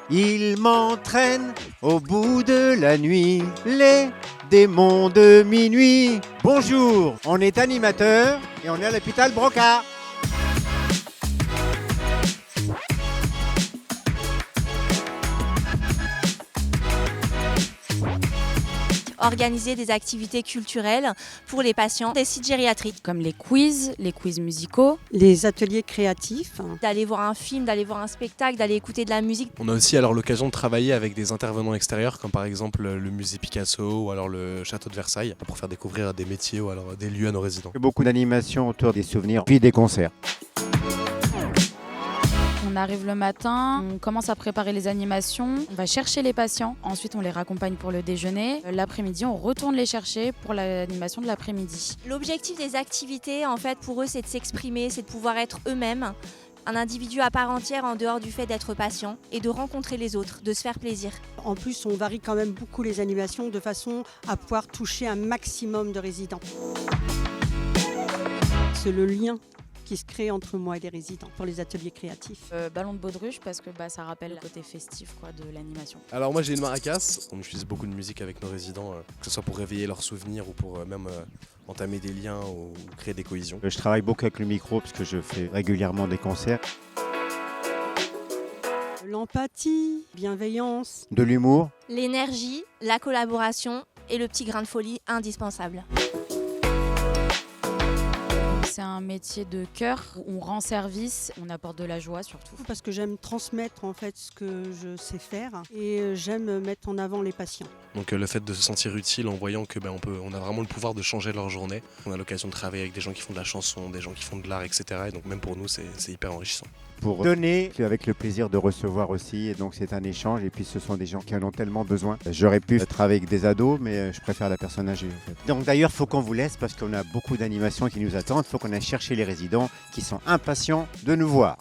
Ils m'entraînent au bout de la nuit, les démons de minuit. Bonjour, on est animateur et on est à l'hôpital Broca. Organiser des activités culturelles pour les patients des sites gériatriques. Comme les quiz musicaux. Les ateliers créatifs. D'aller voir un film, d'aller voir un spectacle, d'aller écouter de la musique. On a aussi alors l'occasion de travailler avec des intervenants extérieurs comme par exemple le musée Picasso ou alors le château de Versailles pour faire découvrir des métiers ou alors des lieux à nos résidents. Beaucoup d'animations autour des souvenirs, puis des concerts. On arrive le matin, on commence à préparer les animations, on va chercher les patients, ensuite on les raccompagne pour le déjeuner. L'après-midi, on retourne les chercher pour l'animation de l'après-midi. L'objectif des activités, en fait, pour eux, c'est de s'exprimer, c'est de pouvoir être eux-mêmes, un individu à part entière en dehors du fait d'être patient et de rencontrer les autres, de se faire plaisir. En plus, on varie quand même beaucoup les animations de façon à pouvoir toucher un maximum de résidents. C'est le lien qui se crée entre moi et les résidents pour les ateliers créatifs. Ballon de baudruche parce que ça rappelle le côté festif de l'animation. Alors moi j'ai une maracas, on utilise beaucoup de musique avec nos résidents, que ce soit pour réveiller leurs souvenirs ou pour même entamer des liens ou créer des cohésions. Je travaille beaucoup avec le micro parce que je fais régulièrement des concerts. L'empathie, bienveillance. De l'humour. L'énergie, la collaboration et le petit grain de folie indispensable. C'est un métier de cœur, on rend service, on apporte de la joie surtout. Parce que j'aime transmettre en fait ce que je sais faire et j'aime mettre en avant les patients. Donc le fait de se sentir utile en voyant que on a vraiment le pouvoir de changer leur journée. On a l'occasion de travailler avec des gens qui font de la chanson, des gens qui font de l'art, etc. Et donc même pour nous c'est hyper enrichissant. Pour donner, avec le plaisir de recevoir aussi, et donc c'est un échange, et puis ce sont des gens qui en ont tellement besoin. J'aurais pu travailler avec des ados, mais je préfère la personne âgée en fait. Donc d'ailleurs, il faut qu'on vous laisse parce qu'on a beaucoup d'animations qui nous attendent, il faut qu'on aille chercher les résidents qui sont impatients de nous voir.